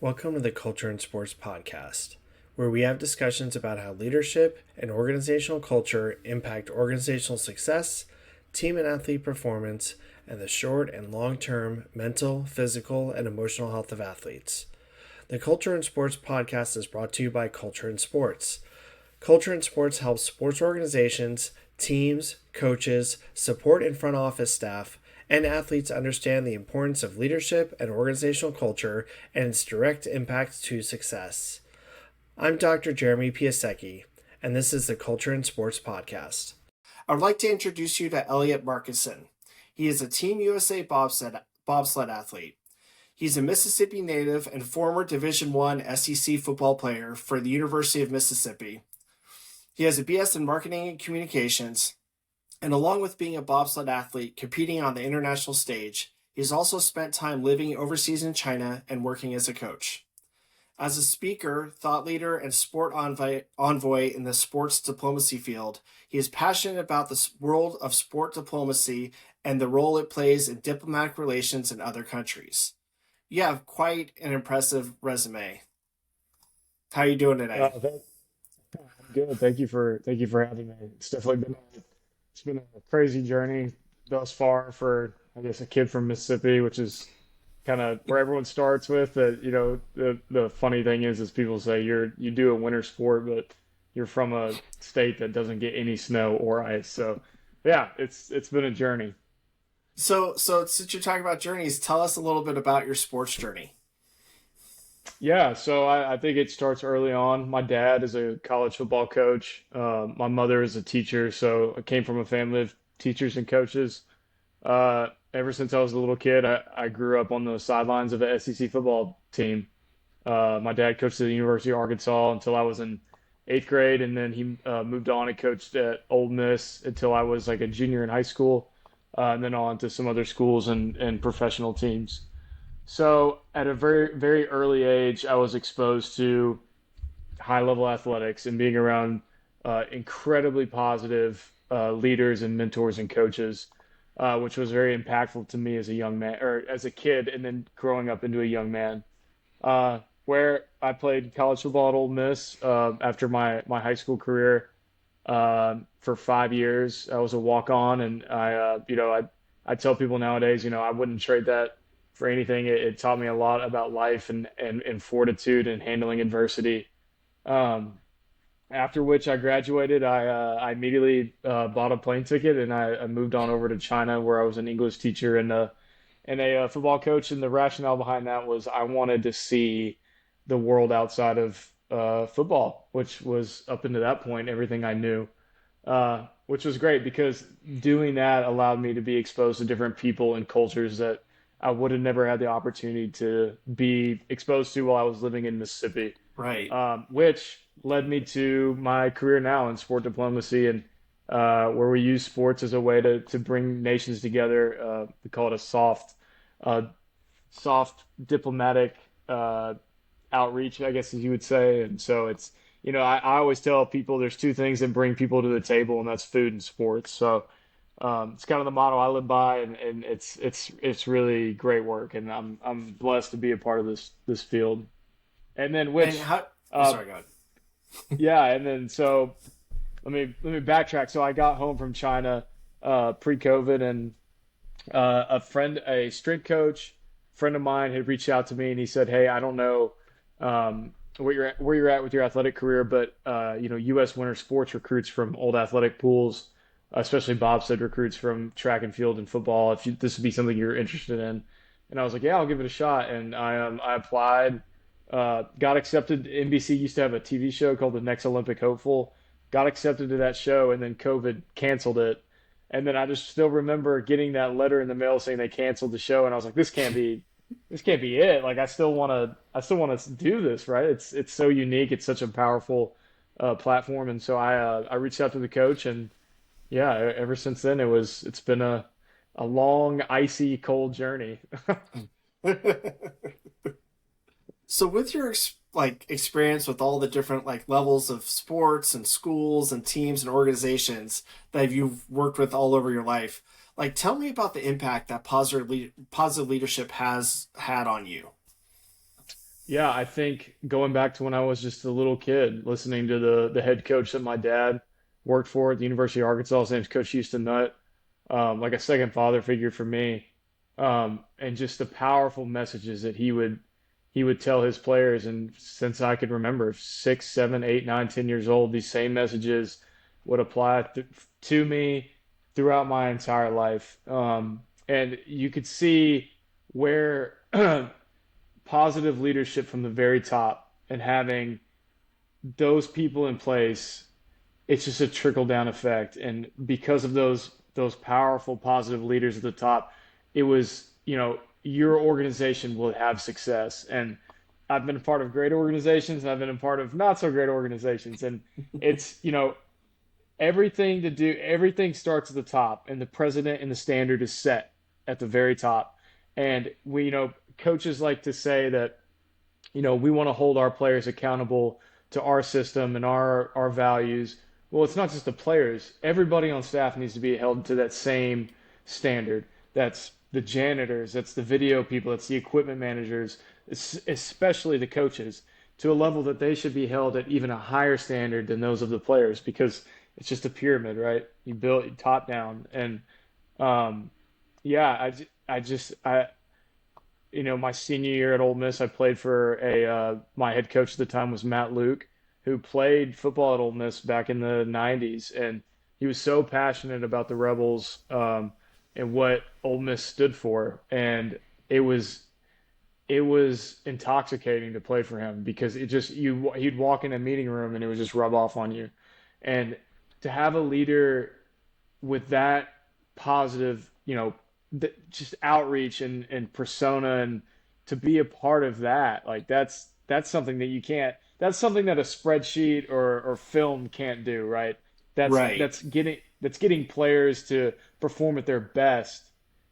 Welcome to the Culture and Sports Podcast, where we have discussions about how leadership and organizational culture impact organizational success, team and athlete performance, and the short and long-term mental, physical, and emotional health of athletes. The Culture and Sports Podcast is brought to you by Culture and Sports. Culture and Sports helps sports organizations, teams, coaches, support and front office staff, and athletes understand the importance of leadership and organizational culture and its direct impact to success. I'm Dr. Jeremy Piasecki, and this is the Culture and Sports Podcast. I would like to introduce you to Elliot Markuson. He is a Team USA Bobsled athlete. He's a Mississippi native and former Division I SEC football player for the University of Mississippi. He has a BS in Marketing and Communications, and along with being a bobsled athlete competing on the international stage, he's also spent time living overseas in China and working as a coach. As a speaker, thought leader, and sport envoy in the sports diplomacy field, he is passionate about the world of sport diplomacy and the role it plays in diplomatic relations in other countries. You have quite an impressive resume. How are you doing today? I'm good. Thank you for having me. It's been a crazy journey thus far for, I guess, a kid from Mississippi, which is kind of where everyone starts with. The funny thing is people say you do a winter sport, but you're from a state that doesn't get any snow or ice. So yeah, it's been a journey. So since you're talking about journeys, tell us a little bit about your sports journey. Yeah, so I think it starts early on. My dad is a college football coach. My mother is a teacher, so I came from a family of teachers and coaches. Ever since I was a little kid, I grew up on the sidelines of the SEC football team. My dad coached at the University of Arkansas until I was in eighth grade, and then he moved on and coached at Ole Miss until I was like a junior in high school, and then on to some other schools and professional teams. So at a very, very early age, I was exposed to high level athletics and being around incredibly positive leaders and mentors and coaches, which was very impactful to me as a young man or as a kid, and then growing up into a young man. Where I played college football at Ole Miss after my high school career for 5 years. I was a walk on, and I tell people nowadays, I wouldn't trade that for anything. It taught me a lot about life and fortitude and handling adversity. Um, After which I graduated, I immediately bought a plane ticket and I moved on over to China where I was an English teacher and a football coach. And the rationale behind that was I wanted to see the world outside of football, which was up until that point everything I knew, which was great because doing that allowed me to be exposed to different people and cultures that I would have never had the opportunity to be exposed to while I was living in Mississippi, Right. which led me to my career now in sport diplomacy and where we use sports as a way to bring nations together. We call it a uh, soft diplomatic uh, outreach, I guess as you would say. And so I always tell people there's two things that bring people to the table, and that's food and sports. So it's kind of the motto I live by, and it's really great work, and I'm blessed to be a part of this field. And then And which, how? Oh, uh, sorry, go ahead. yeah, and then so let me backtrack. So I got home from China pre-COVID, and a strength coach friend of mine had reached out to me, and he said, "Hey, I don't know where you're at with your athletic career, but U.S. winter sports recruits from old athletic pools, especially bobsled recruits from track and field and football. If this would be something you're interested in." And I was like, "Yeah, I'll give it a shot." And I applied, got accepted. NBC used to have a TV show called The Next Olympic Hopeful. Got accepted to that show, and then COVID canceled it. And then I just still remember getting that letter in the mail saying they canceled the show, and I was like, this can't be it. Like I still want to do this, right? It's so unique. It's such a powerful platform, and so I reached out to the coach, and yeah, ever since then it's been a long, icy, cold journey. So with your experience with all the different levels of sports and schools and teams and organizations that you've worked with all over your life, tell me about the impact that positive leadership has had on you. Yeah, I think going back to when I was just a little kid, listening to the head coach that my dad worked for at the University of Arkansas, his name's Coach Houston Nutt, like a second father figure for me, and just the powerful messages that he would tell his players. And since I could remember, 6, 7, 8, 9, 10 years old, these same messages would apply to me throughout my entire life. And you could see where positive leadership from the very top and having those people in place, it's just a trickle down effect. And because of those powerful positive leaders at the top, it was, your organization will have success. And I've been a part of great organizations, and I've been a part of not so great organizations. And it's, everything starts at the top, and the president and the standard is set at the very top. And coaches like to say that, we want to hold our players accountable to our system and our values. Well, it's not just the players. Everybody on staff needs to be held to that same standard. That's the janitors, that's the video people, that's the equipment managers, especially the coaches, to a level that they should be held at even a higher standard than those of the players, because it's just a pyramid, right? You build it top down. And um, yeah, my senior year at Ole Miss, I played for my head coach at the time was Matt Luke, who played football at Ole Miss back in the 90s. And he was so passionate about the Rebels, and what Ole Miss stood for. And it was, it was intoxicating to play for him, because he'd walk in a meeting room and it would just rub off on you. And to have a leader with that positive, just outreach and persona, and to be a part of that, like that's something that you can't, that's something that a spreadsheet or film can't do, right? That's Right. that's getting players to perform at their best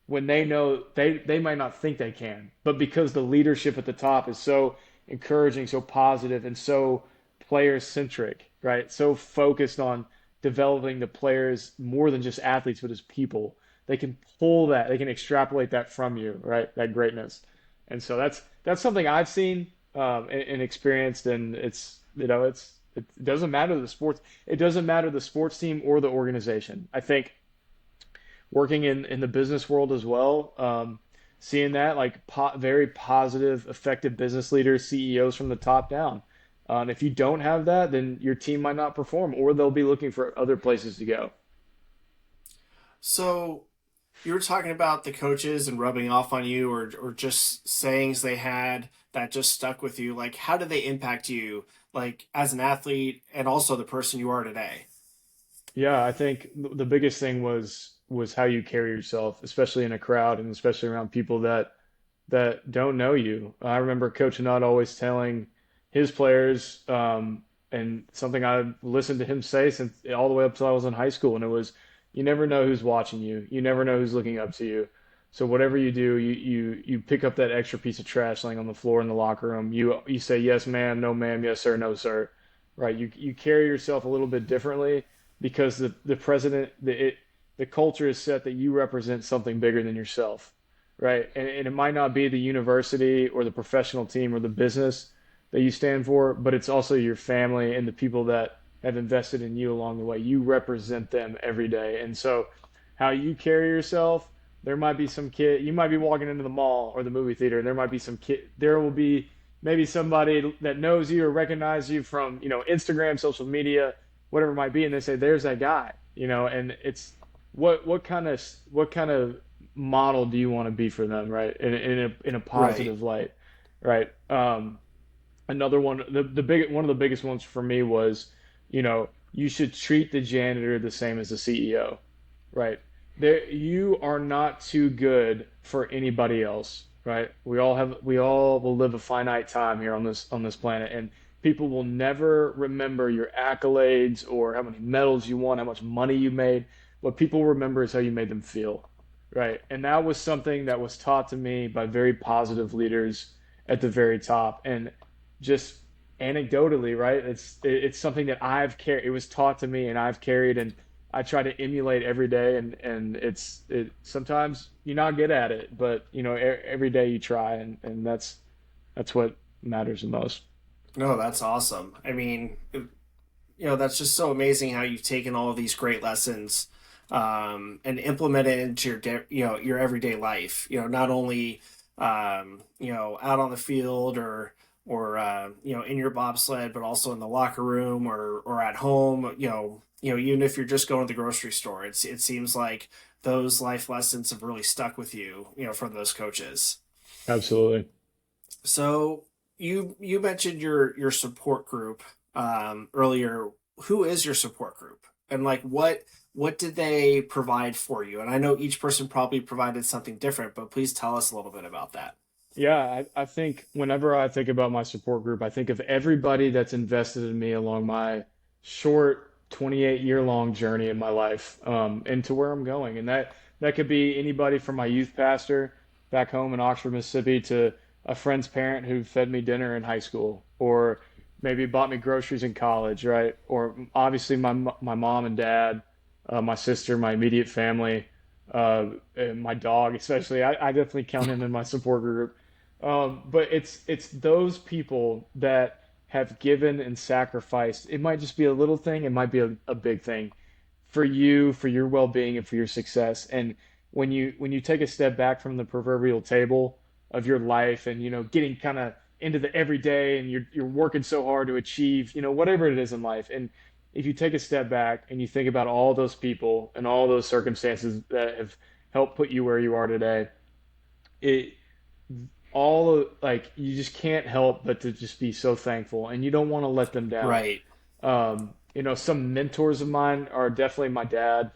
when they know they might not think they can, but because the leadership at the top is so encouraging, so positive, and so player centric, right? So focused on developing the players more than just athletes, but as people. They can pull that, they can extrapolate that from you, right? That greatness. And so that's something I've seen, and experienced. And it doesn't matter the sports, it doesn't matter the sports team or the organization. I think working in the business world as well, seeing that, like, very positive, effective business leaders, CEOs from the top down. And if you don't have that, then your team might not perform, or they'll be looking for other places to go. So you were talking about the coaches and rubbing off on you, or just sayings they had that just stuck with you. Like, how did they impact you, like as an athlete and also the person you are today? Yeah, I think the biggest thing was how you carry yourself, especially in a crowd and especially around people that don't know you. I remember Coach Nutt always telling his players, and something I listened to him say since all the way up till I was in high school, and it was, you never know who's watching you. You never know who's looking up to you. So whatever you do, you pick up that extra piece of trash laying on the floor in the locker room. You say yes, ma'am, no, ma'am, yes, sir, no, sir. Right? You carry yourself a little bit differently, because the president, the culture is set that you represent something bigger than yourself, right? And it might not be the university or the professional team or the business that you stand for, but it's also your family and the people that have invested in you along the way. You represent them every day. And so how you carry yourself, there might be some kid, you might be walking into the mall or the movie theater, and there might be some kid, there will be maybe somebody that knows you or recognizes you from, Instagram, social media, whatever it might be, and they say, "There's that guy," and it's what kind of model do you want to be for them, right? In a Right. positive light, right? Another one, one of the biggest ones for me was, you should treat the janitor the same as the CEO, right? You are not too good for anybody else, right? We all will live a finite time here on this planet, and people will never remember your accolades or how many medals you won, how much money you made. What people remember is how you made them feel, right? And that was something that was taught to me by very positive leaders at the very top. And just anecdotally, right? It's something that I've carried. It was taught to me, and I've carried, and I try to emulate every day. And it sometimes you're not good at it, but every day you try, and that's what matters the most. No, that's awesome. I mean, that's just so amazing how you've taken all of these great lessons and implemented it into your everyday life. Not only out on the field or in your bobsled, but also in the locker room or at home. Even if you're just going to the grocery store, it seems like those life lessons have really stuck with you. From those coaches. Absolutely. So you mentioned your support group earlier. Who is your support group, and like what did they provide for you? And I know each person probably provided something different, but please tell us a little bit about that. Yeah, I think whenever I think about my support group, I think of everybody that's invested in me along my short 28-year long journey in my life, into where I'm going. And that could be anybody from my youth pastor back home in Oxford, Mississippi, to a friend's parent who fed me dinner in high school, or maybe bought me groceries in college, right? Or obviously my mom and dad, my sister, my immediate family, and my dog, especially. I definitely count him in my support group. But it's those people that have given and sacrificed. It might just be a little thing, it might be a big thing for you, for your well-being and for your success. And when you take a step back from the proverbial table of your life and getting kind of into the everyday, and you're working so hard to achieve, whatever it is in life. And if you take a step back and you think about all those people and all those circumstances that have helped put you where you are today, it like you just can't help but to just be so thankful, and you don't want to let them down. Right. Some mentors of mine are definitely my dad,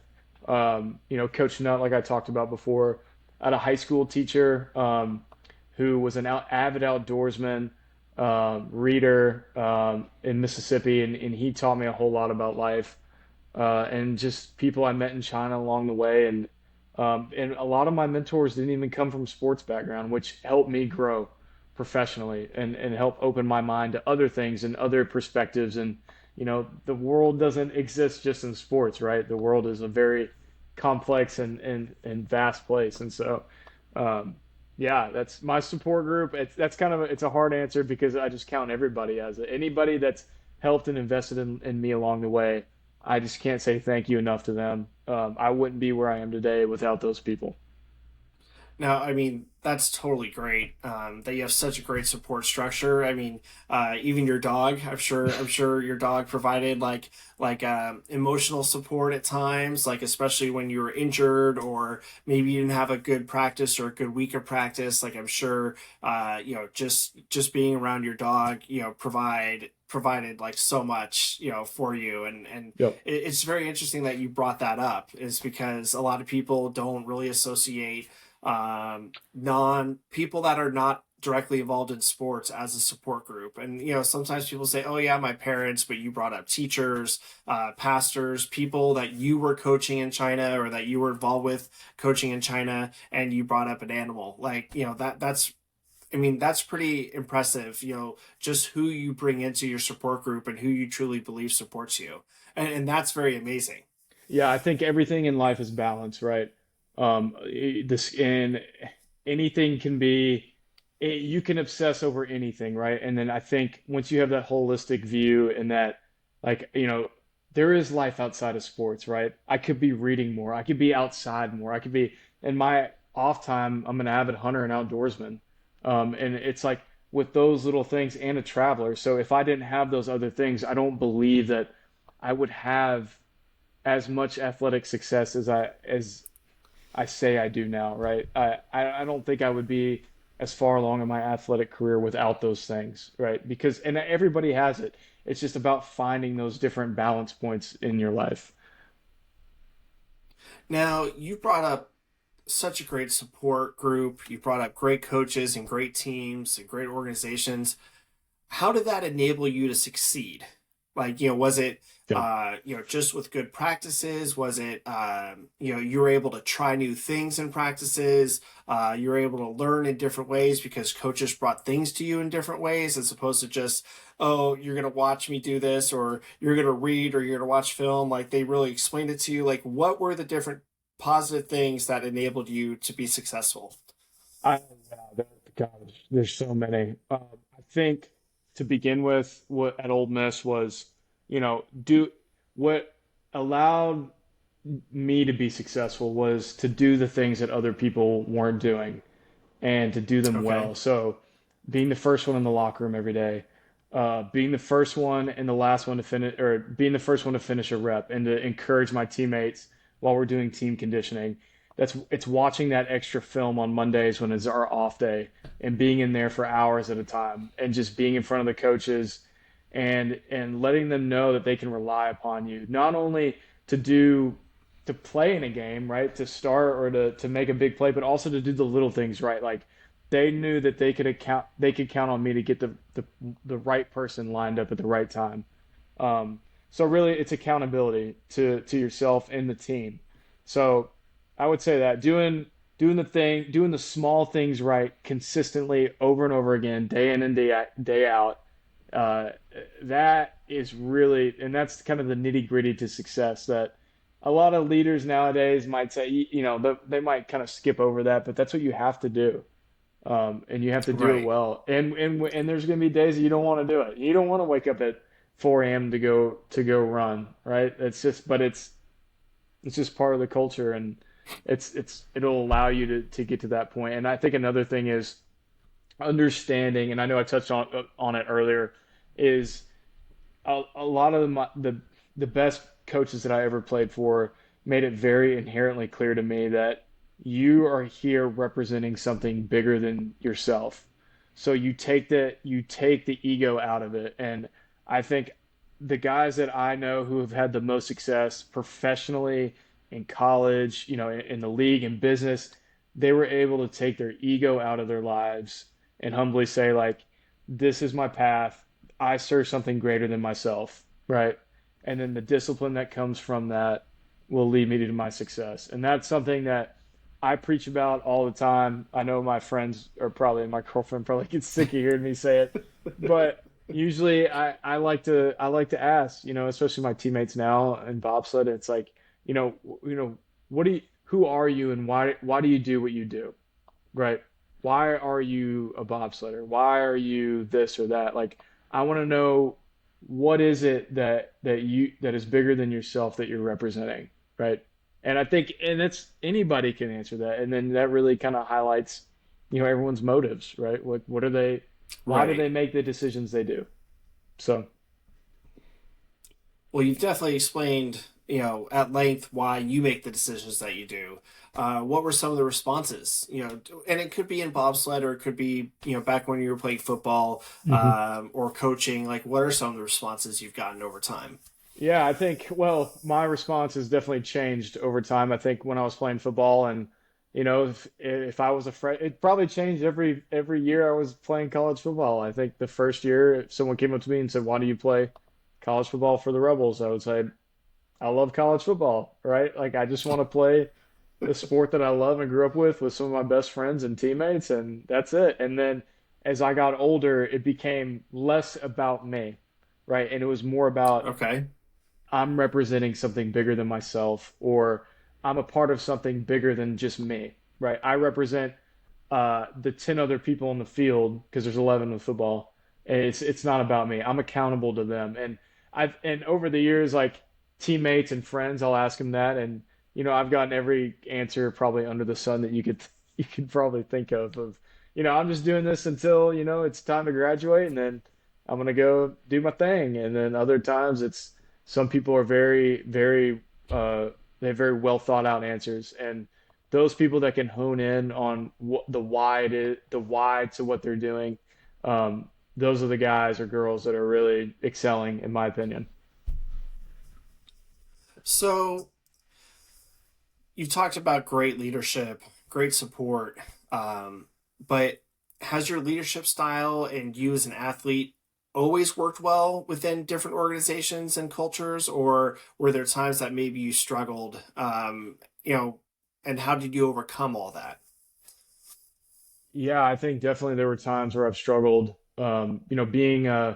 Coach Nutt, like I talked about before. I had a high school teacher, who was an avid outdoorsman, reader, in Mississippi, and he taught me a whole lot about life, and just people I met in China along the way. And a lot of my mentors didn't even come from sports background, which helped me grow professionally and help open my mind to other things and other perspectives. And, the world doesn't exist just in sports, right? The world is a very complex and vast place. And so, yeah, that's my support group. That's it's a hard answer because I just count everybody as it. Anybody that's helped and invested in me along the way. I just can't say thank you enough to them. I wouldn't be where I am today without those people. Now, I mean, that's totally great. That you have such a great support structure. I mean, even your dog. I'm sure your dog provided like emotional support at times, like especially when you were injured or maybe you didn't have a good practice or a good week of practice. Like I'm sure, just being around your dog, provided like so much, for you. And Yep. it's very interesting that you brought that up, is because a lot of people don't really associate non people that are not directly involved in sports as a support group. And sometimes people say, oh yeah, my parents, but you brought up teachers, pastors, people that you were coaching in China or that you were involved with coaching in China, and you brought up an animal. Like, that's I mean, that's pretty impressive, just who you bring into your support group and who you truly believe supports you. And that's very amazing. Yeah, I think everything in life is balance, right? This and anything can be, you can obsess over anything, right? And then I think once you have that holistic view and that, like, there is life outside of sports, right? I could be reading more. I could be outside more. I could be in my off time. I'm an avid hunter and outdoorsman. And it's like with those little things and a traveler. So if I didn't have those other things, I don't believe that I would have as much athletic success as I say I do now, right? I don't think I would be as far along in my athletic career without those things, right? Because and everybody has it. It's just about finding those different balance points in your life. Now, you brought up such a great support group. You brought up great coaches and great teams and great organizations. How did that enable you to succeed? Like, was it, Yeah. just with good practices? Was it, you were able to try new things in practices? You were able to learn in different ways because coaches brought things to you in different ways, as opposed to just, oh, you're going to watch me do this, or you're going to read, or you're going to watch film. Like they really explained it to you. Like, what were the different positive things that enabled you to be successful? I, yeah, God, there's so many. I think to begin with, what at Ole Miss was, do what allowed me to be successful was to do the things that other people weren't doing and to do them Okay. well. So being the first one in the locker room every day, being the first one and the last one to finish, or being the first one to finish a rep, and to encourage my teammates while we're doing team conditioning. It's watching that extra film on Mondays when it's our off day and being in there for hours at a time and just being in front of the coaches and letting them know that they can rely upon you, not only to do to play in a game, right? To start or to make a big play, but also to do the little things right. Like they knew that they could count on me to get the right person lined up at the right time. So really it's accountability to yourself and the team. So I would say that doing the small things right consistently over and over again, day in and day out, uh, that is really, and that's kind of the nitty gritty to success that a lot of leaders nowadays might say, they might kind of skip over that, but that's what you have to do. And you have to do it Right. well. And there's going to be days that you don't want to do it. You don't want to wake up at 4 a.m. to go run, right? It's just part of the culture, and it'll allow you to get to that point. And I think another thing is understanding, and I know I touched on it earlier, is a lot of the best coaches that I ever played for made it very inherently clear to me that you are here representing something bigger than yourself. So you take the ego out of it. And I think the guys that I know who have had the most success professionally in college, in the league and business, they were able to take their ego out of their lives and humbly say, like, this is my path. I serve something greater than myself, right? And then the discipline that comes from that will lead me to my success. And that's something that I preach about all the time. I know my friends or probably my girlfriend probably gets sick of hearing me say it, but usually I like to ask, especially my teammates now in bobsled. It's like, who are you and why do you do what you do? Right. Why are you a bobsledder? Why are you this or that? Like, I want to know what is it that is bigger than yourself that you're representing, right? And I think, and it's anybody can answer that, and then that really kind of highlights, everyone's motives, right? What are they? Why do Right. they make the decisions they do? So, Well, you've definitely explained, at length why you make the decisions that you do. What were some of the responses? And it could be in bobsled, or it could be, back when you were playing football, hmm or coaching. Like, what are some of the responses you've gotten over time? yeah, I think, well, my response has definitely changed over time. I think when I was playing football and, if I was it probably changed every year I was playing college football. I think the first year, if someone came up to me and said, "Why do you play college football for the Rebels?" I would say, "I love college football," right? Like I just want to play the sport that I love and grew up with some of my best friends and teammates, and that's it. And then as I got older, it became less about me, right? And it was more about Okay. I'm representing something bigger than myself, or I'm a part of something bigger than just me, right? I represent the 10 other people in the field because there's 11 in football. And it's not about me. I'm accountable to them. And over the years, like teammates and friends, I'll ask them that, and I've gotten every answer probably under the sun that you could probably think of. I'm just doing this until it's time to graduate, and then I'm gonna go do my thing. And then other times it's some people are very, very, they have very well thought out answers, and those people that can hone in on the why to what they're doing, those are the guys or girls that are really excelling, in my opinion. So you talked about great leadership, great support, but has your leadership style and you as an athlete always worked well within different organizations and cultures, or were there times that maybe you struggled? And how did you overcome all that? Yeah, I think definitely there were times where I've struggled. Being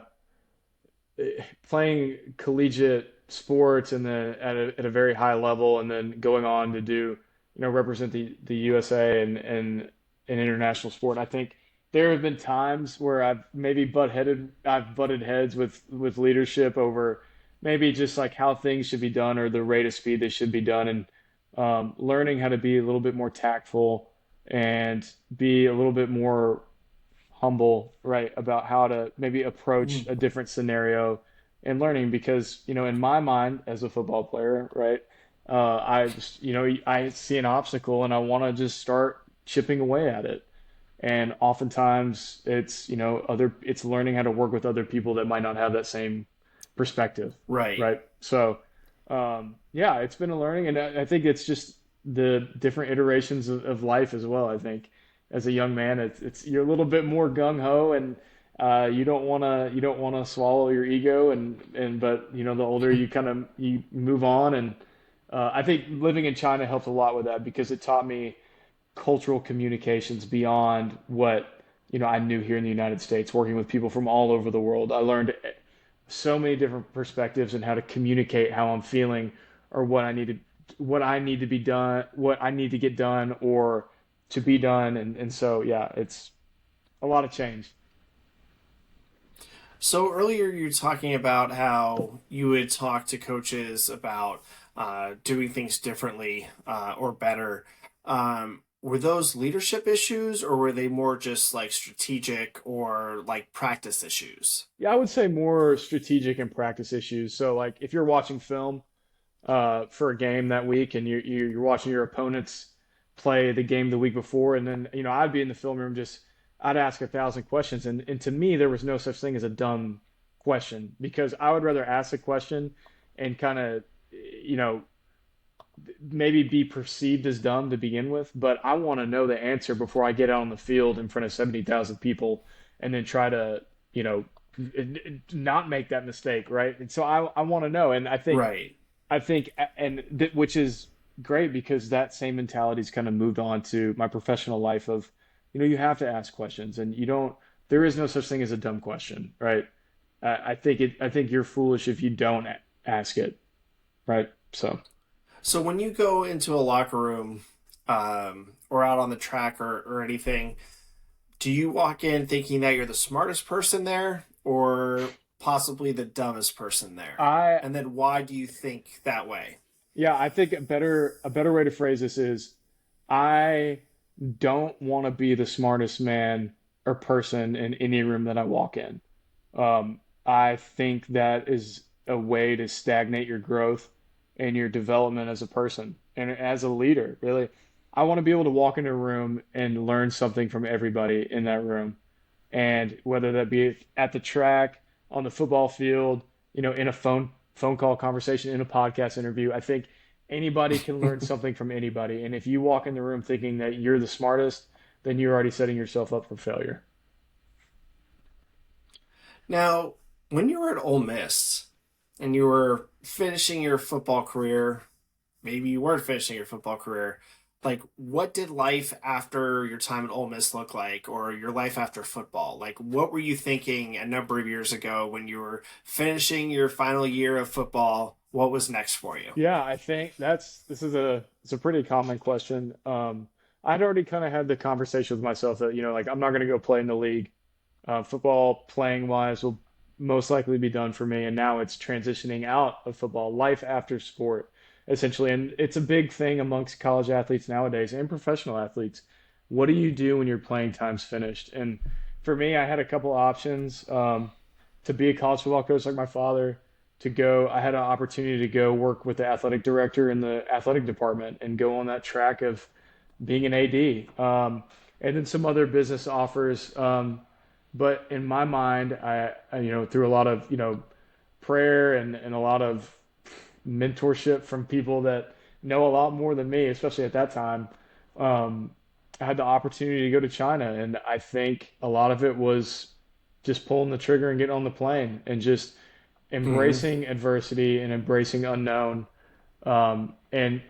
playing collegiate sports and then at a very high level, and then going on to do, represent the USA and in international sport. I think there have been times where I've butted heads with leadership over maybe just like how things should be done or the rate of speed they should be done, and learning how to be a little bit more tactful and be a little bit more humble, right, about how to maybe approach Mm. a different scenario and learning because, in my mind as a football player, right, I just, I see an obstacle and I want to just start chipping away at it. And oftentimes it's, it's learning how to work with other people that might not have that same perspective, Right. right? So, yeah, it's been a learning, and I think it's just the different iterations of life as well. I think as a young man, it's you're a little bit more gung ho, and you don't wanna swallow your ego, and but the older you kind of you move on, and I think living in China helped a lot with that because it taught me cultural communications beyond what I knew here in the United States, working with people from all over the world. I learned so many different perspectives and how to communicate how I'm feeling or what I need to be done, what I need to get done or to be done. And so, yeah, it's a lot of change. So earlier you were talking about how you would talk to coaches about doing things differently or better. Were those leadership issues, or were they more just like strategic or like practice issues? Yeah, I would say more strategic and practice issues. So like if you're watching film for a game that week and you're watching your opponents play the game the week before, and then I'd be in the film room just I'd ask 1,000 questions, and to me there was no such thing as a dumb question because I would rather ask a question and kind of you know maybe be perceived as dumb to begin with, but I want to know the answer before I get out on the field in front of 70,000 people and then try to you know not make that mistake, right? And so I want to know, and Right. I think, which is great because that same mentality's kind of moved on to my professional life of, you have to ask questions and you don't, there is no such thing as a dumb question, right? I think you're foolish if you don't ask it, right? So, So when you go into a locker room or out on the track or anything, do you walk in thinking that you're the smartest person there or possibly the dumbest person there? I, And then why do you think that way? yeah, I think a better way to phrase this is I don't want to be the smartest man or person in any room that I walk in. I think that is a way to stagnate your growth and your development as a person and as a leader, really. I want to be able to walk into a room and learn something from everybody in that room. And whether that be at the track, on the football field, in a phone call conversation, in a podcast interview, I think anybody can learn something from anybody. And if you walk in the room thinking that you're the smartest, then you're already setting yourself up for failure. Now, when you were at Ole Miss and you were finishing your football career, maybe you weren't finishing your football career, like what did life after your time at Ole Miss look like, or your life after football? Like, what were you thinking a number of years ago when you were finishing your final year of football? What was next for you? Yeah, I think this is it's a pretty common question. I'd already kind of had the conversation with myself that, like I'm not going to go play in the league. Football playing wise will most likely be done for me, and now it's transitioning out of football, life after sport, essentially. And it's a big thing amongst college athletes nowadays and professional athletes. What do you do when your playing time's finished? And for me, I had a couple options. To be a college football coach like my father, I had an opportunity to go work with the athletic director in the athletic department and go on that track of being an AD. And then some other business offers. But in my mind, through a lot of, prayer and a lot of mentorship from people that know a lot more than me, especially at that time, um, I had the opportunity to go to China. And I think a lot of it was just pulling the trigger and getting on the plane and just Hmm. embracing adversity and embracing unknown. And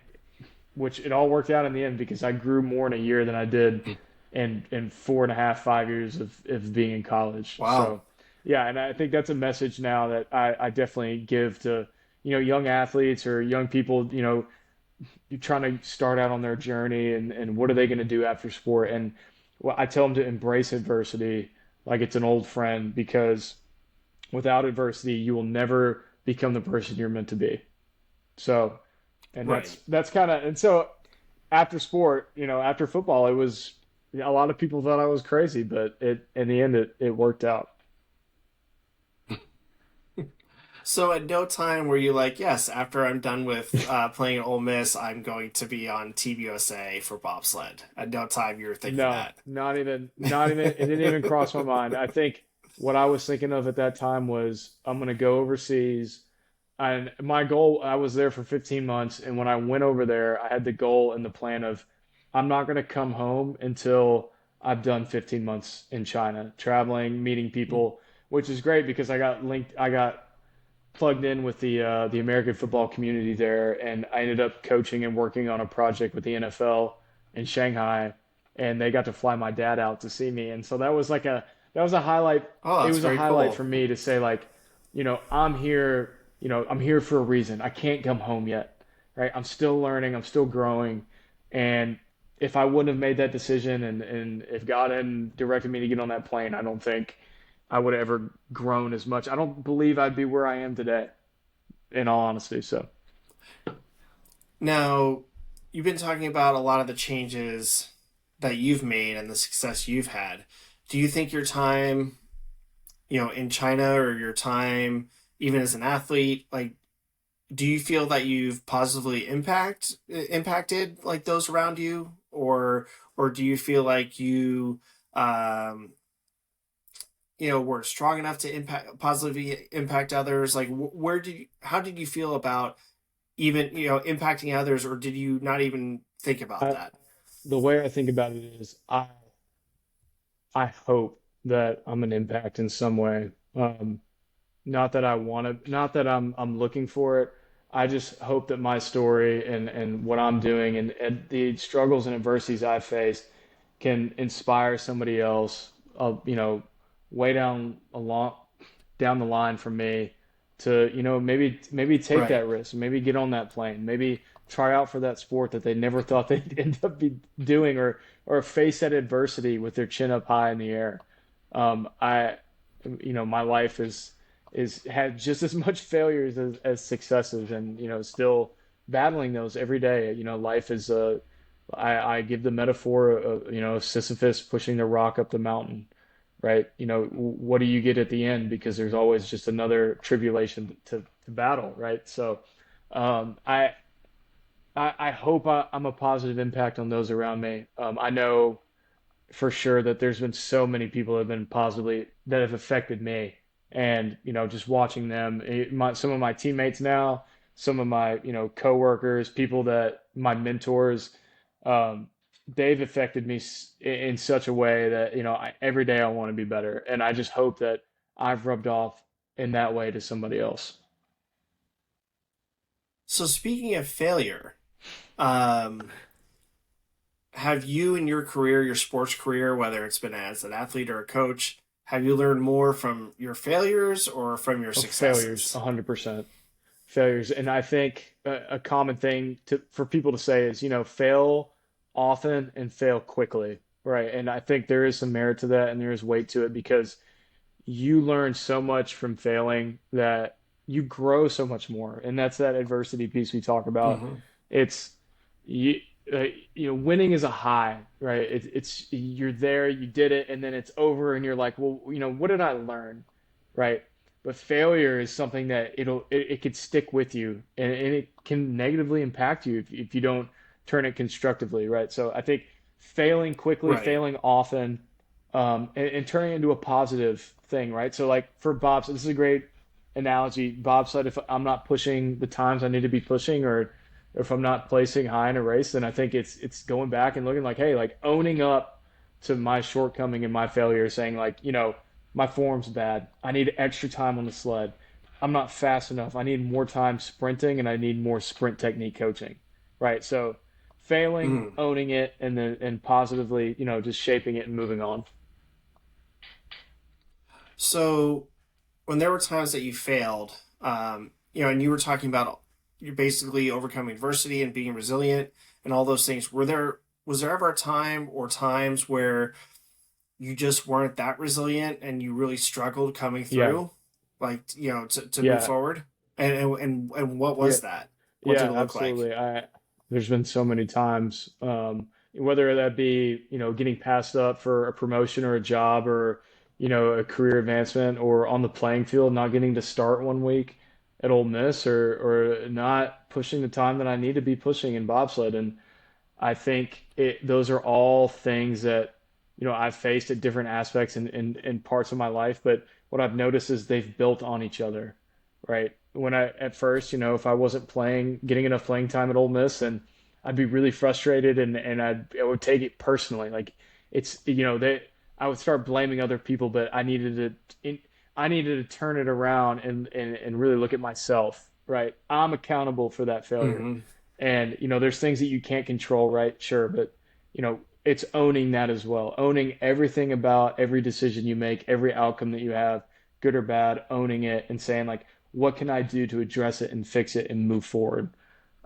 which it all worked out in the end because I grew more in a year than I did in 4.5, 5 years of being in college. Wow. So yeah, and I think that's a message now that I definitely give to, young athletes or young people, you're trying to start out on their journey and what are they going to do after sport. And well, I tell them to embrace adversity like it's an old friend because without adversity, you will never become the person you're meant to be. So, and Right. that's kind of and so after sport, after football, it was a lot of people thought I was crazy, but it in the end it worked out. So at no time were you like, yes, after I'm done with playing at Ole Miss, I'm going to be on Team USA for bobsled. At no time you were thinking No, that. not even, it didn't even cross my mind. I think what I was thinking of at that time was I'm going to go overseas. And my goal, I was there for 15 months. And when I went over there, I had the goal and the plan of I'm not going to come home until I've done 15 months in China, traveling, meeting people, which is great because I got plugged in with the American football community there, and I ended up coaching and working on a project with the NFL in Shanghai, and they got to fly my dad out to see me, and so that was a highlight. Oh, It that's was a very highlight cool. for me to say like, I'm here, I'm here for a reason. I can't come home yet, right? I'm still learning, I'm still growing, and if I wouldn't have made that decision and if God hadn't directed me to get on that plane, I don't think I would have ever grown as much. I don't believe I'd be where I am today, in all honesty. So, Now, you've been talking about a lot of the changes that you've made and the success you've had. Do you think your time, in China or your time even as an athlete, like do you feel that you've positively impacted like those around you, or do you feel like you um were strong enough to positively impact others? Like where did you how did you feel about even impacting others, or did you not even think about I, that? the way I think about it is, I hope that I'm an impact in some way. Not that I want to, not that I'm looking for it. I just hope that my story and what I'm doing and the struggles and adversities I've faced can inspire somebody else, way down the line from me to, maybe take Right. that risk, maybe get on that plane, maybe try out for that sport that they never thought they'd end up doing or face that adversity with their chin up high in the air. I, my life is had just as much failures as successes and, still battling those every day. Life is I give the metaphor of, Sisyphus pushing the rock up the mountain, right? What do you get at the end? Because there's always just another tribulation to battle, right? So, um, I, I hope I'm a positive impact on those around me. I know for sure that there's been so many people that have been positively that have affected me, and just watching them, some of my teammates now, some of my coworkers, people that my mentors, um, they've affected me in such a way that every day I want to be better, and I just hope that I've rubbed off in that way to somebody else. So speaking of failure, um, have you in your career, your sports career, whether it's been as an athlete or a coach, have you learned more from your failures or from your Of failures, successes? 100%. Failures. And I think a common thing for people to say is, fail often and fail quickly, right? And I think there is some merit to that and there is weight to it because you learn so much from failing that you grow so much more. And that's that adversity piece we talk about. Mm-hmm. It's you, winning is a high, right? It's you're there, you did it, and then it's over, and you're like, well, what did I learn, right? But failure is something that it could stick with you, and it can negatively impact you if you don't turn it constructively, right? So I think failing quickly, Right. failing often, and turning it into a positive thing, right? So like for bobsled, this is a great analogy. Bobsled, if I'm not pushing the times I need to be pushing, or if I'm not placing high in a race, then I think it's going back and looking like, hey, like owning up to my shortcoming and my failure, saying like, my form's bad. I need extra time on the sled. I'm not fast enough. I need more time sprinting and I need more sprint technique coaching. Right? So failing, Mm. owning it, and positively, just shaping it and moving on. So when there were times that you failed, and you were talking about you're basically overcoming adversity and being resilient and all those things, were there? was there ever a time or times where you just weren't that resilient and you really struggled coming Yeah, through, like, to move yeah, forward? And what yeah, was that? What did yeah, it look like? absolutely. There's been so many times, whether that be, getting passed up for a promotion or a job or, a career advancement or on the playing field, not getting to start one week at Ole Miss or not pushing the time that I need to be pushing in bobsled. And I think those are all things that, I've faced at different aspects in parts of my life. But what I've noticed is they've built on each other, right? At first, if I wasn't getting enough playing time at Ole Miss, and I'd be really frustrated and I would take it personally. Like I would start blaming other people, but I needed to turn it around and really look at myself, right? I'm accountable for that failure. Hmm. And, there's things that you can't control, right? Sure, but, it's owning that as well. Owning everything about every decision you make, every outcome that you have, good or bad, owning it and saying like, what can I do to address it and fix it and move forward?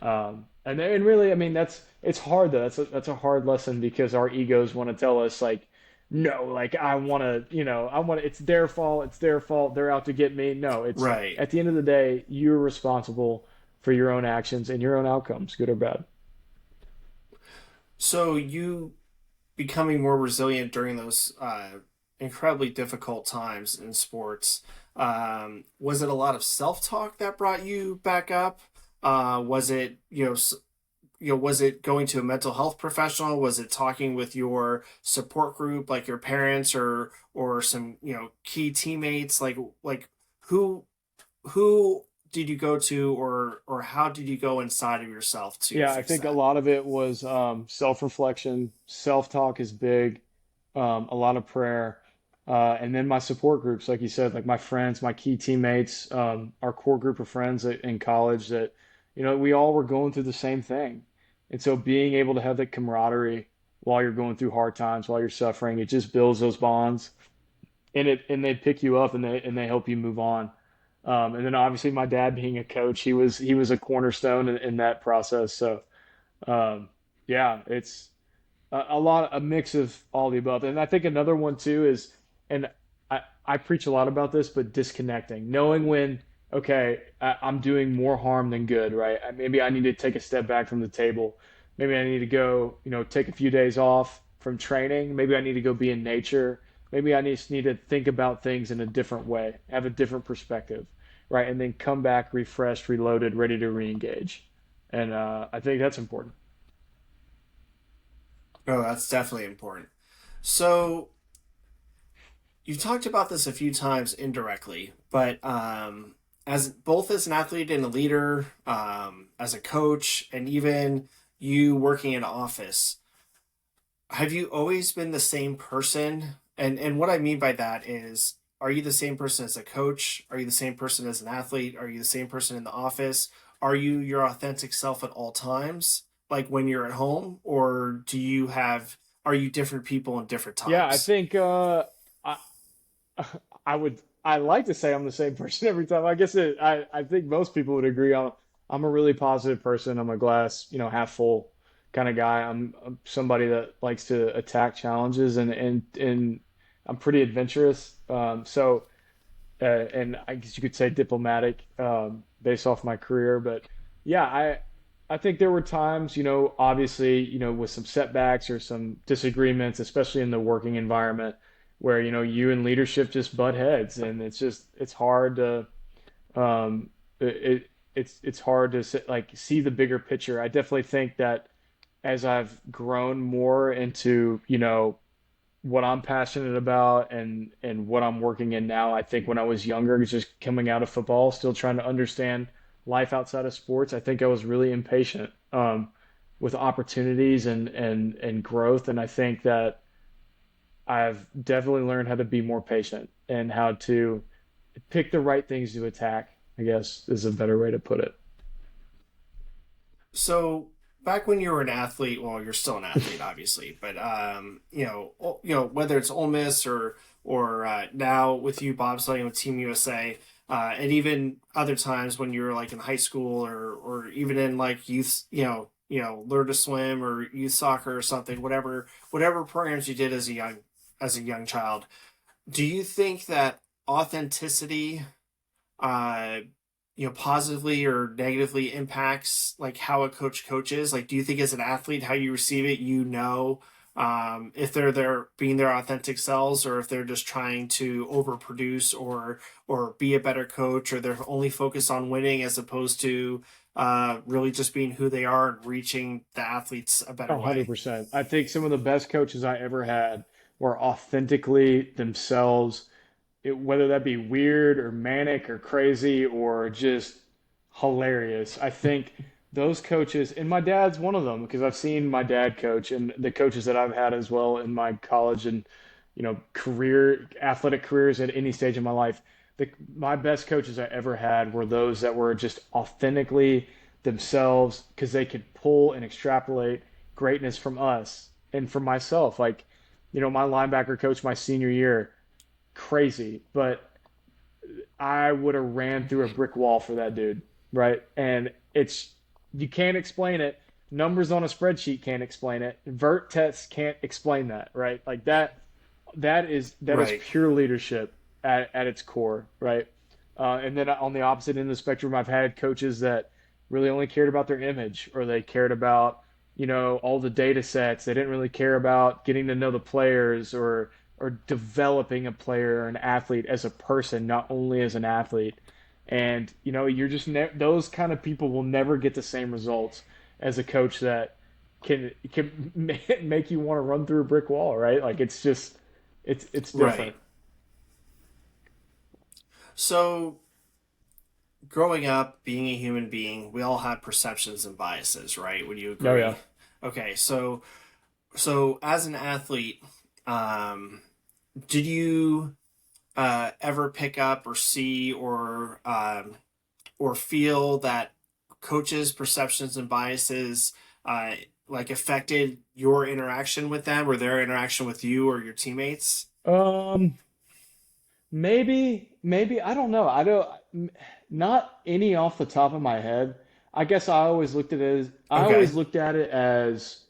And really, I mean, it's hard though. That's a hard lesson because our egos want to tell us like, no, like it's their fault, it's their fault, they're out to get me. No, it's Right. at the end of the day, you're responsible for your own actions and your own outcomes, good or bad. So you becoming more resilient during those incredibly difficult times in sports. Was it a lot of self talk that brought you back up? Was it was it going to a mental health professional? Was it talking with your support group, like your parents or some key teammates? Like who who did you go to, or how did you go inside of yourself to Yeah, I fix think a that? lot of it was self-reflection, self-talk is big, a lot of prayer, and then my support groups, like you said, like my friends, my key teammates, our core group of friends in college that, we all were going through the same thing. And so being able to have that camaraderie while you're going through hard times, while you're suffering, it just builds those bonds and they pick you up and they help you move on. And then obviously my dad being a coach, he was a cornerstone in that process. So um, yeah, it's a mix of all the above. And I think another one too is, and I preach a lot about this, but disconnecting, knowing when, okay, I'm doing more harm than good, right? Maybe I need to take a step back from the table. Maybe I need to go, take a few days off from training. Maybe I need to go be in nature. Maybe I just need to think about things in a different way, have a different perspective, right? And then come back refreshed, reloaded, ready to re-engage. And I think that's important. Oh, that's definitely important. So you've talked about this a few times indirectly, but as both as an athlete and a leader, as a coach, and even you working in office, have you always been the same person? And what I mean by that is, are you the same person as a coach? Are you the same person as an athlete? Are you the same person in the office? Are you your authentic self at all times, like when you're at home, or are you different people in different Yeah, I times? think I I like to say I'm the same person every time. I think most people would agree. I'm a really positive person. I'm a glass, half full kind of guy. I'm somebody that likes to attack challenges and I'm pretty adventurous. And I guess you could say diplomatic, based off my career. But yeah, I think there were times, obviously, with some setbacks or some disagreements, especially in the working environment, where, you and leadership just butt heads, and it's hard to um, it's hard to like see the bigger picture. I definitely think that as I've grown more into, what I'm passionate about and what I'm working in now. I think when I was younger, just coming out of football, still trying to understand life outside of sports, I think I was really impatient, with opportunities and growth. And I think that I've definitely learned how to be more patient and how to pick the right things to attack, I guess is a better way to put it. So back when you were an athlete, well, you're still an athlete, obviously, but whether it's Ole Miss or now with you bobsledding with Team USA, and even other times when you were like in high school or even in like youth, learn to swim or youth soccer or something, whatever programs you did as a young child. Do you think that authenticity, uh, positively or negatively impacts like how a coach coaches? Like, do you think as an athlete, how you receive it, if they're being their authentic selves, or if they're just trying to overproduce or be a better coach, or they're only focused on winning as opposed to really just being who they are and reaching the athletes a better way? 100%. I think some of the best coaches I ever had were authentically themselves, whether that be weird or manic or crazy or just hilarious. I think those coaches, and my dad's one of them because I've seen my dad coach and the coaches that I've had as well in my college and athletic careers at any stage of my life. My best coaches I ever had were those that were just authentically themselves because they could pull and extrapolate greatness from us and from myself. Like, my linebacker coach my senior year, crazy, but I would have ran through a brick wall for that dude, right? And you can't explain it. Numbers on a spreadsheet can't explain it. Vert tests can't explain that, right? Like that is Right. pure leadership at its core, right? And then on the opposite end of the spectrum, I've had coaches that really only cared about their image, or they cared about, all the data sets. They didn't really care about getting to know the players or developing a player or an athlete as a person, not only as an athlete. And you're just those kind of people will never get the same results as a coach that can make you want to run through a brick wall, right? Like it's different. Right. So, growing up, being a human being, we all have perceptions and biases, right? Would you Oh yeah. agree? Okay, so as an athlete, um, did you ever pick up or see or feel that coaches' perceptions and biases like affected your interaction with them or their interaction with you or your teammates? Um, maybe I don't know. Not any off the top of my head. I guess I Okay. always looked at it as,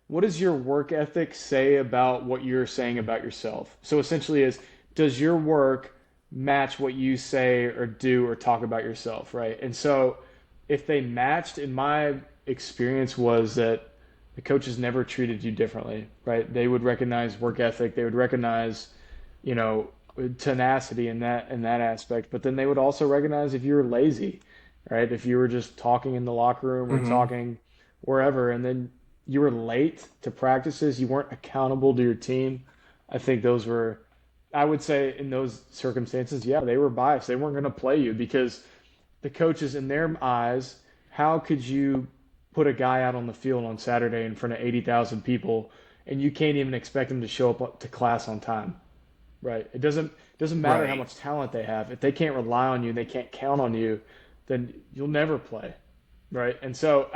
what does your work ethic say about what you're saying about yourself? So essentially does your work match what you say or do or talk about yourself, right? And so if they matched, in my experience was that the coaches never treated you differently, right? They would recognize work ethic, they would recognize you know, tenacity in that aspect. But then they would also recognize if you were lazy, right? If you were just talking in the locker room or Mm-hmm. talking wherever, and then you were late to practices, you weren't accountable to your team. I think I would say in those circumstances, yeah, they were biased. They weren't going to play you because the coaches, in their eyes, how could you put a guy out on the field on Saturday in front of 80,000 people and you can't even expect him to show up to class on time? Right. It doesn't matter how Right. much talent they have. If they can't rely on you and they can't count on you, then you'll never play. Right. And so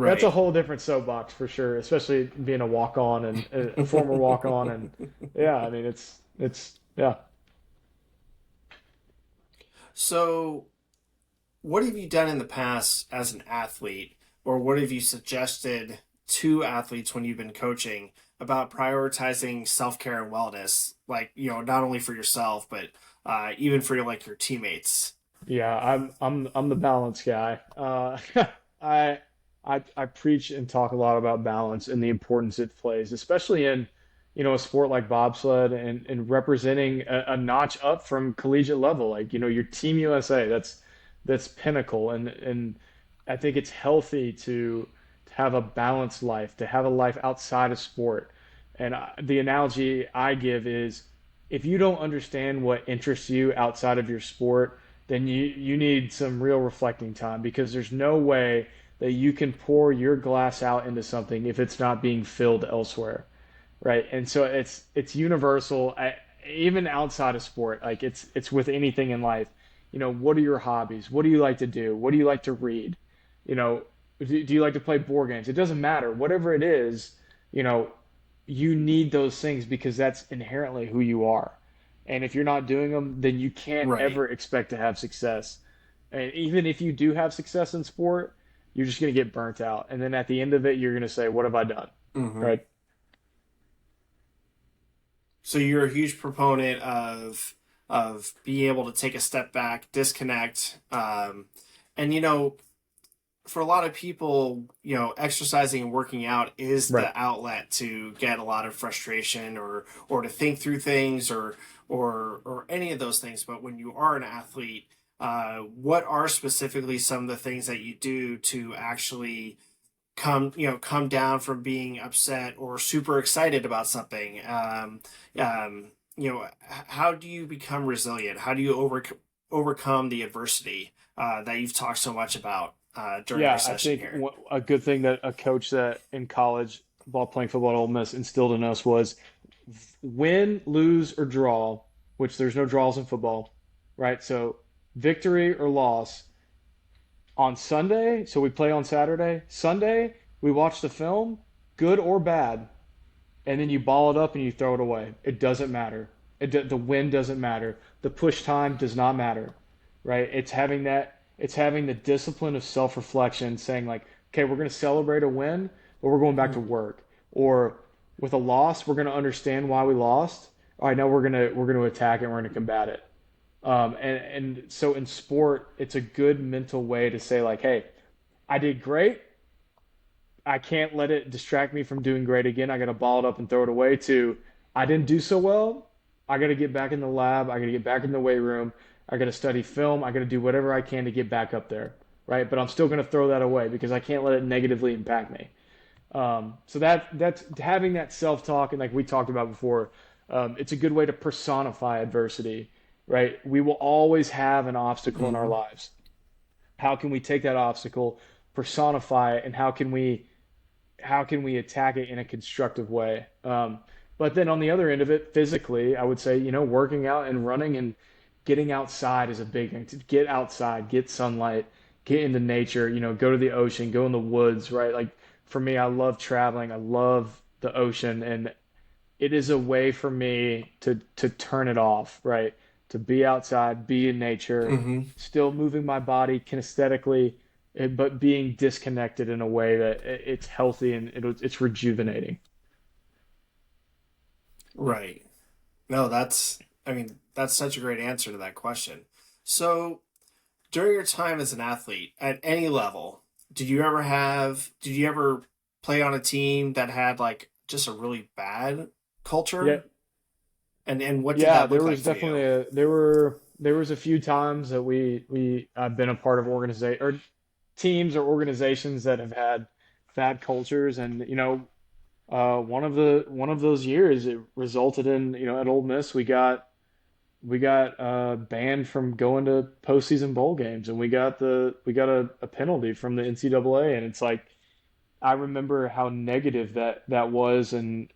that's a Right. whole different soapbox for sure, especially being a walk on and a former walk on and yeah, I mean it's yeah. So, what have you done in the past as an athlete, or what have you suggested to athletes when you've been coaching about prioritizing self care and wellness? Like, not only for yourself, but even for your teammates. Yeah, I'm the balance guy. I I preach and talk a lot about balance and the importance it plays, especially in a sport like bobsled and representing a notch up from collegiate level, like your Team USA. That's pinnacle, and I think it's healthy to have a balanced life, to have a life outside of sport. And the analogy I give is if you don't understand what interests you outside of your sport, then you need some real reflecting time because there's no way that you can pour your glass out into something if it's not being filled elsewhere, right? And so it's universal, even outside of sport. Like it's with anything in life. What are your hobbies? What do you like to do? What do you like to read? You know, do you like to play board games? It doesn't matter. Whatever it is, you know, you need those things because that's inherently who you are. And if you're not doing them, then you can't Right. ever expect to have success. And even if you do have success in sport, you're just going to get burnt out. And then at the end of it, you're going to say, what have I done? Hmm. Right? So you're a huge proponent of being able to take a step back, disconnect, and for a lot of people, exercising and working out is Right. the outlet to get a lot of frustration or to think through things or any of those things. But when you are an athlete, what are specifically some of the things that you do to actually come down from being upset or super excited about something? How do you become resilient? How do you overcome the adversity that you've talked so much about during our Yeah, I session think here? a good thing that a coach that in college, while playing football at Ole Miss, instilled in us was win, lose, or draw, which there's no draws in football, right? So victory or loss on Sunday. So we play on Saturday. Sunday, we watch the film, good or bad, and then you ball it up and you throw it away. It doesn't matter. The win doesn't matter. The push time does not matter, right? It's having that. It's having the discipline of self-reflection, saying like, okay, we're going to celebrate a win, but we're going back to work. Or with a loss, we're going to understand why we lost. All right, now we're gonna attack it. And we're going to combat it. And so in sport, it's a good mental way to say like, hey, I did great. I can't let it distract me from doing great again. I got to ball it up and throw it away. To I didn't do so well. I got to get back in the lab. I got to get back in the weight room. I got to study film. I got to do whatever I can to get back up there, right? But I'm still going to throw that away because I can't let it negatively impact me. So that's having that self-talk, and like we talked about before, it's a good way to personify adversity, right? We will always have an obstacle in our Hmm. lives. How can we take that obstacle, personify it, and how can we attack it in a constructive way? But then on the other end of it, physically, I would say, working out and running and getting outside is a big thing. To get outside, get sunlight, get into nature, go to the ocean, go in the woods, right? Like for me, I love traveling. I love the ocean, and it is a way for me to turn it off, right? To be outside, be in nature, Hmm. still moving my body kinesthetically, but being disconnected in a way that it's healthy and it's rejuvenating. Right. No, that's such a great answer to that question. So, during your time as an athlete at any level, did you ever play on a team that had like just a really bad Yeah, culture? And what did yeah. that There look like was for definitely you? there was a few times that we I've been a part of organization or teams or organizations that have had bad cultures, and one of those years it resulted in at Ole Miss we got banned from going to postseason bowl games, and we got a penalty from the NCAA, and it's like I remember how negative that was and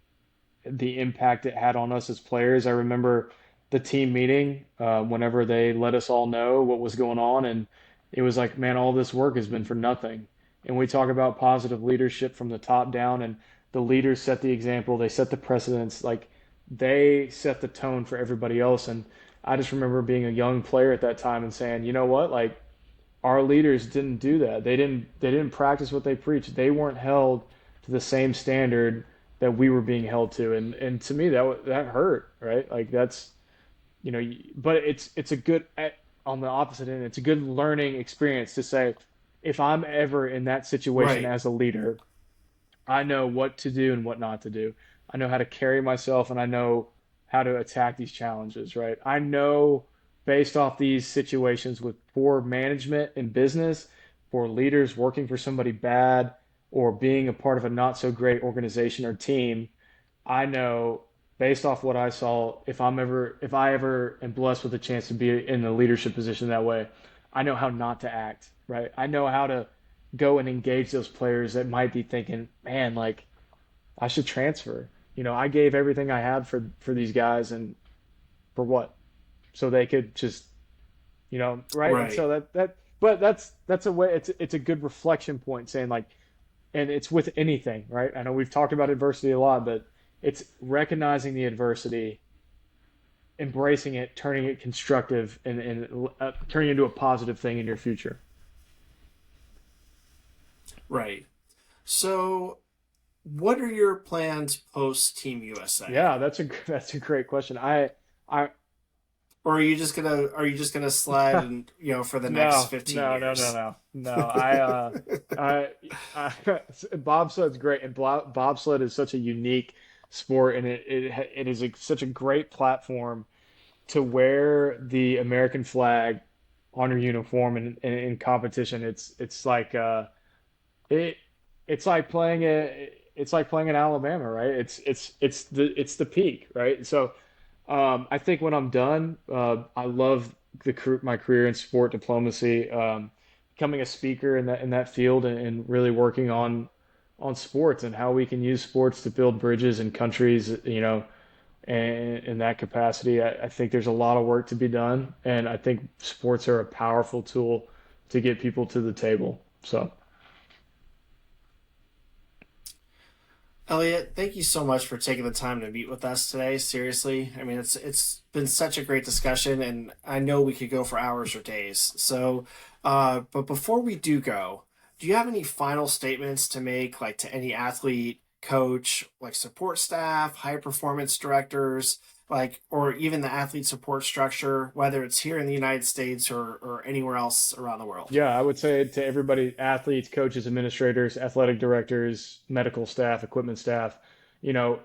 the impact it had on us as players. I remember the team meeting whenever they let us all know what was going on, and it was like, man, all this work has been for nothing. And we talk about positive leadership from the top down, and the leaders set the example, they set the precedents, like they set the tone for everybody else. And I just remember being a young player at that time and saying, you know what, like our leaders didn't do that. They didn't practice what they preached. They weren't held to the same standard that we were being held to, and to me that hurt, right? Like that's but it's a good on the opposite end. It's a good learning experience to say, if I'm ever in that situation Right. as a leader, I know what to do and what not to do. I know how to carry myself, and I know how to attack these challenges, right? I know based off these situations with poor management in business, poor leaders working for somebody bad, or being a part of a not so great organization or team, I know based off what I saw, if I ever am blessed with a chance to be in a leadership position that way, I know how not to act, right? I know how to go and engage those players that might be thinking, man, like I should transfer. I gave everything I had for these guys, and for what? So they could just, right? And Right. so but that's a way. It's a good reflection point, saying like, and it's with anything, right? I know we've talked about adversity a lot, but it's recognizing the adversity, embracing it, turning it constructive, and turning it into a positive thing in your future. Right. So, what are your plans post Team USA? Yeah, that's a great question. I Or are you just gonna sled and for the next No, 15 no, no, no, years? no, no. I, I bobsled's great, and bobsled is such a unique sport, and it is such a great platform to wear the American flag on your uniform in competition. It it's like playing it's like playing in Alabama, right? It's the peak, right? So I think when I'm done, I love my career in sport diplomacy, becoming a speaker in that field, and really working on sports and how we can use sports to build bridges in countries, and in that capacity. I think there's a lot of work to be done, and I think sports are a powerful tool to get people to the table. So, Elliot, thank you so much for taking the time to meet with us today. Seriously, I mean it's been such a great discussion, and I know we could go for hours or days. So, but before we do go, do you have any final statements to make, like to any athlete, coach, like support staff, high performance directors, like or even the athlete support structure, whether it's here in the United States or anywhere else around the world? yeah, I would say to everybody, athletes, coaches, administrators, athletic directors, medical staff, equipment staff, you know,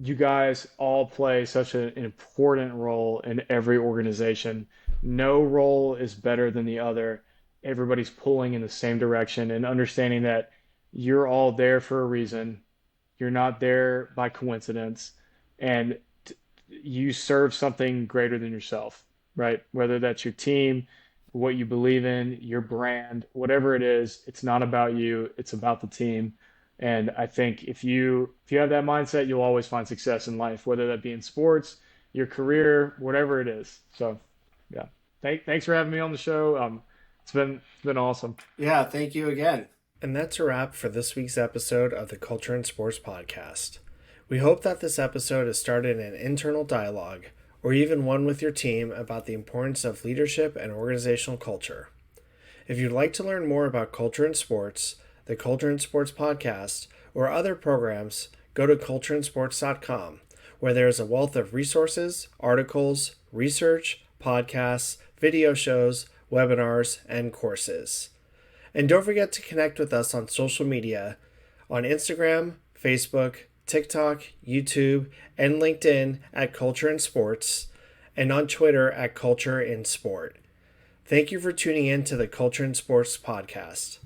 you guys all play such an important role in every organization. No role is better than the other. Everybody's pulling in the same direction, and understanding that you're all there for a reason. You're not there by coincidence, and you serve something greater than yourself, right? Whether that's your team, what you believe in, your brand, whatever it is, it's not about you, it's about the team. And I think if you have that mindset, you'll always find success in life, whether that be in sports, your career, whatever it is. So, yeah. Thanks for having me on the show. It's been awesome. Yeah, thank you again. And that's a wrap for this week's episode of the Culture and Sports Podcast. We hope that this episode has started an internal dialogue, or even one with your team, about the importance of leadership and organizational culture. If you'd like to learn more about culture and sports, the Culture and Sports Podcast, or other programs, go to cultureandsports.com, where there is a wealth of resources, articles, research, podcasts, video shows, webinars, and courses. And don't forget to connect with us on social media on Instagram, Facebook, TikTok, YouTube, and LinkedIn at Culture and Sports, and on Twitter at Culture in Sport. Thank you for tuning in to the Culture and Sports Podcast.